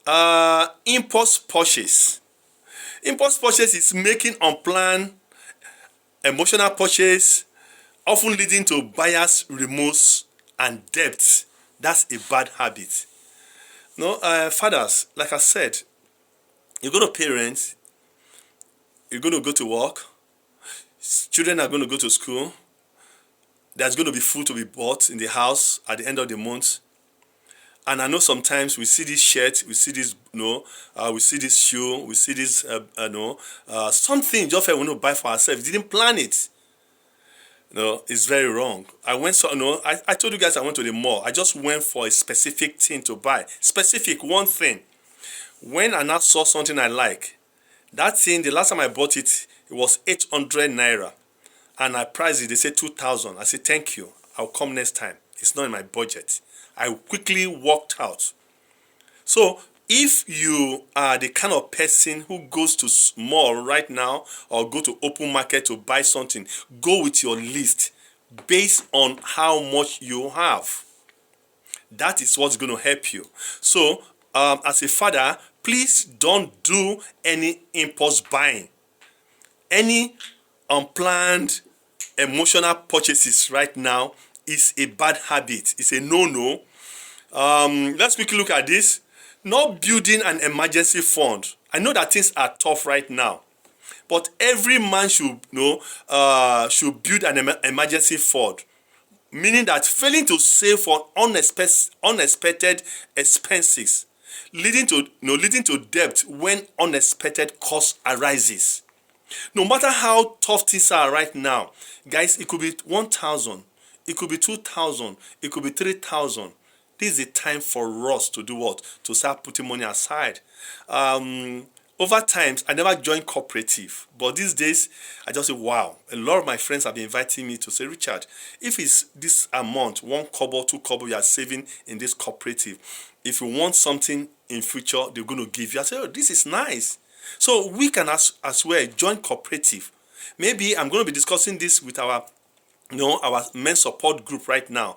Impulse purchase. Impulse purchase is making unplanned emotional purchase, often leading to buyer's remorse and debt. That's a bad habit. No, fathers, like I said, you're going to pay rent, you're going to go to work, children are going to go to school, there's going to be food to be bought in the house at the end of the month. And I know sometimes we see this shirt, we see this, we see this shoe, we see this, something just like we want to buy for ourselves. We didn't plan it. It's very wrong. I told you guys I went to the mall. I just went for a specific thing to buy. Specific, one thing. When I now saw something I like, that thing, the last time I bought it, it was 800 naira. And I priced it, they said 2,000. I said, thank you. I'll come next time. It's not in my budget. I quickly walked out. So, if you are the kind of person who goes to mall right now or go to open market to buy something, go with your list based on how much you have. That is what's going to help you. So, as a father, please don't do any impulse buying. Any unplanned emotional purchases right now is a bad habit. It's a no-no. Let's quickly look at this. Not building an emergency fund. I know that things are tough right now, but every man should build an emergency fund. Meaning that failing to save for unexpected expenses, leading to debt when unexpected cost arises. No matter how tough things are right now, guys, it could be 1,000, it could be 2,000, it could be 3,000. This is the time for us to do what? To start putting money aside. Over times, I never joined cooperative, but these days, I just say, wow. A lot of my friends have been inviting me to say, Richard, if it's this amount, 1 kobo, 2 kobo you are saving in this cooperative, if you want something in future, they're going to give you. I say, oh, this is nice. So we can as well join cooperative. Maybe I'm going to be discussing this with our men's support group right now.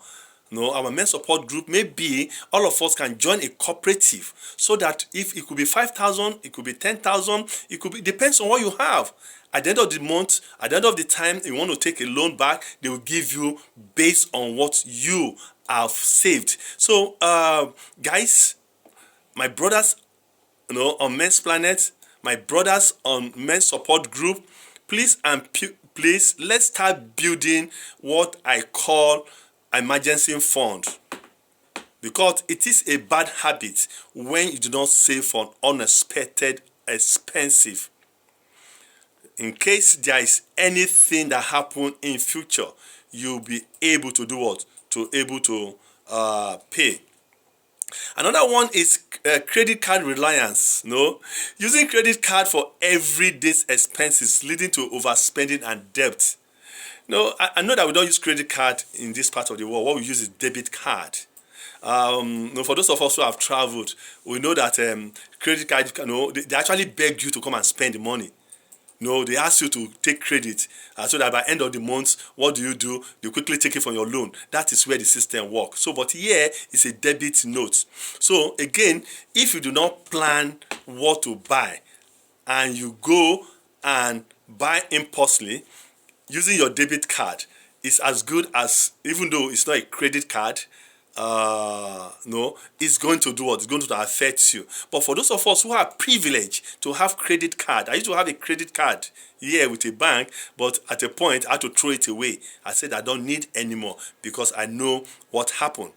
Our men's support group, maybe all of us can join a cooperative so that if it could be 5,000, it could be 10,000, it could be, depends on what you have. At the end of the month, at the end of the time you want to take a loan back, they will give you based on what you have saved. So, guys, my brothers, on Men's Planet, my brothers on Men's Support Group, please, let's start building what I call emergency fund, because it is a bad habit when you do not save for unexpected expensive. In case there is anything that happen in future, you'll be able to do what? To pay. Another one is credit card reliance. Using credit card for everyday expenses, leading to overspending and debt. I know that we don't use credit card in this part of the world. What we use is debit card. For those of us who have traveled, we know that credit card, they actually beg you to come and spend the money. They ask you to take credit so that by end of the month, what do? You quickly take it from your loan. That is where the system works. So, but here is a debit note. So again, if you do not plan what to buy and you go and buy impulsively, using your debit card is as good as, even though it's not a credit card, it's going to do what? It's going to affect you. But for those of us who are privileged to have credit card, I used to have a credit card here with a bank, but at a point I had to throw it away. I said I don't need anymore because I know what happened.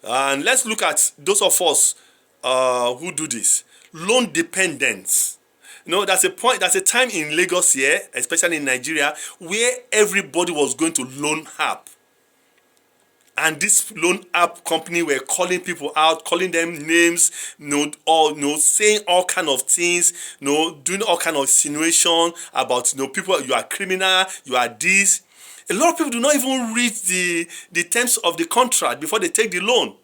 And let's look at those of us who do this. Loan dependence. There's a time in Lagos here, especially in Nigeria, where everybody was going to loan app. And this loan app company were calling people out, calling them names, saying all kind of things, doing all kind of insinuation about, people, you are criminal, you are this. A lot of people do not even read the terms of the contract before they take the loan.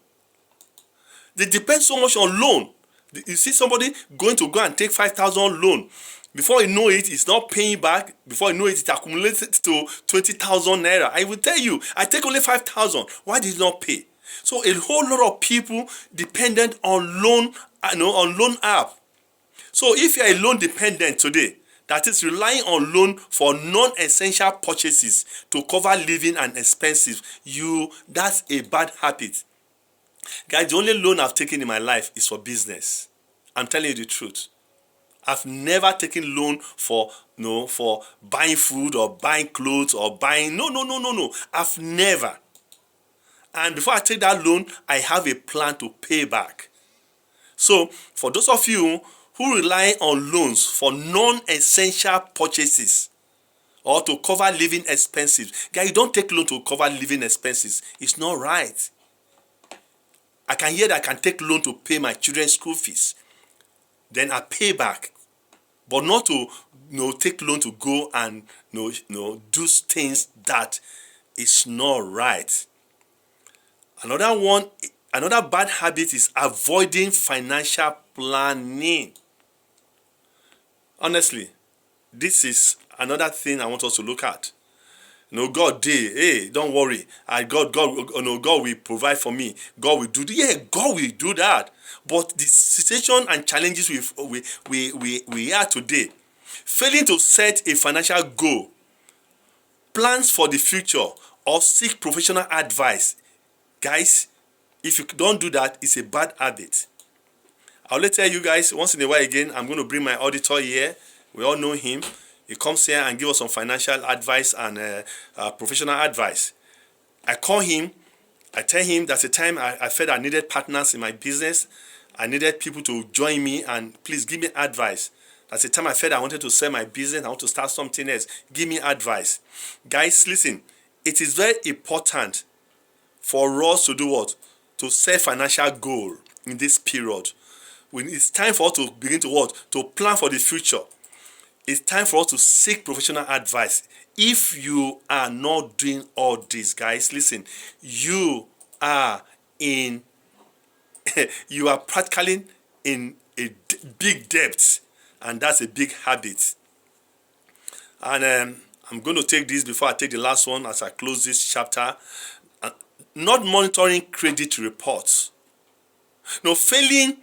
They depend so much on loan. You see somebody going to go and take 5,000 loan. Before you know it, it's not paying back. Before you know it, it accumulated to 20,000 naira. I will tell you, I take only 5,000. Why did you not pay? So a whole lot of people dependent on loan on loan app. So if you're a loan dependent today, that is relying on loan for non-essential purchases to cover living and expenses, that's a bad habit. Guys, the only loan I've taken in my life is for business. I'm telling you the truth. I've never taken loan for buying food or buying clothes or buying no. I've never. And before I take that loan, I have a plan to pay back. So for those of you who rely on loans for non-essential purchases or to cover living expenses, guys, you don't take loan to cover living expenses. It's not right. I can hear that I can take loan to pay my children's school fees. Then I pay back. But not to take loan to go and do things that is not right. Another bad habit is avoiding financial planning. Honestly, this is another thing I want us to look at. God hey, don't worry. God will provide for me. God will do that. Yeah, God will do that. But the situation and challenges we are today, failing to set a financial goal, plans for the future, or seek professional advice, guys, if you don't do that, it's a bad habit. I'll tell you guys once in a while again. I'm going to bring my auditor here. We all know him. He comes here and gives us some financial advice and professional advice. I call him. I tell him that's the time I felt I needed partners in my business. I needed people to join me and please give me advice. That's the time I felt I wanted to sell my business. I want to start something else. Give me advice. Guys, listen. It is very important for us to do what? To set financial goal in this period. When it's time for us to begin to what? To plan for the future. It's time for us to seek professional advice. If you are not doing all this, guys, listen, you are practically in a big debt, and that's a big habit. And I'm going to take this before I take the last one as I close this chapter. Not monitoring credit reports. Failing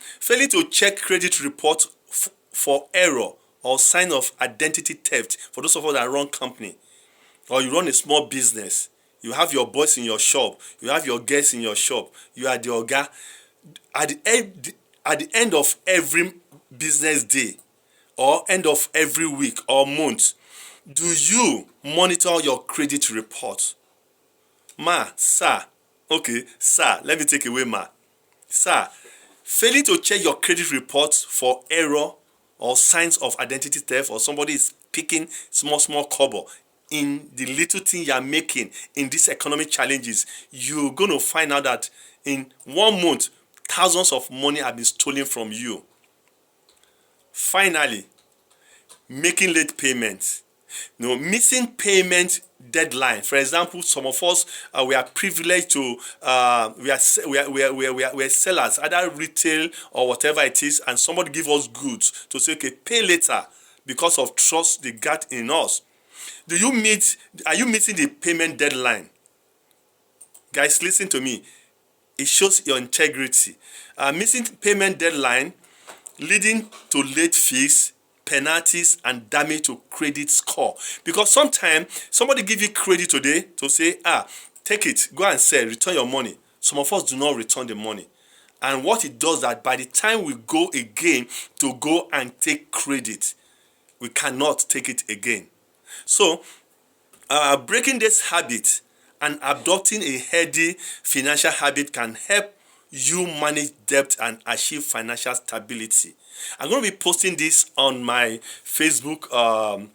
to check credit reports for error or sign of identity theft. For those of us that run company, or you run a small business, you have your boys in your shop, you have your guests in your shop, you are the oga. At the end of every business day, or end of every week or month, do you monitor your credit report? Sir, let me take away Sir, failing to check your credit reports for error or signs of identity theft, or somebody is picking small cover in the little thing you are making in these economic challenges, you're going to find out that in 1 month, thousands of money have been stolen from you. Finally, making late payments. Missing payment deadline. For example, some of us we are privileged to we are sellers, either retail or whatever it is, and somebody give us goods to say, okay, pay later because of trust they got in us. Are you missing the payment deadline? Guys, listen to me. It shows your integrity. Missing payment deadline leading to late fees, penalties, and damage to credit score. Because sometimes somebody give you credit today to say, take it, go and sell, return your money. Some of us do not return the money. And what it does that by the time we go again to go and take credit, we cannot take it again. So breaking this habit and adopting a healthy financial habit can help you manage debt and achieve financial stability. I'm going to be posting this on my Facebook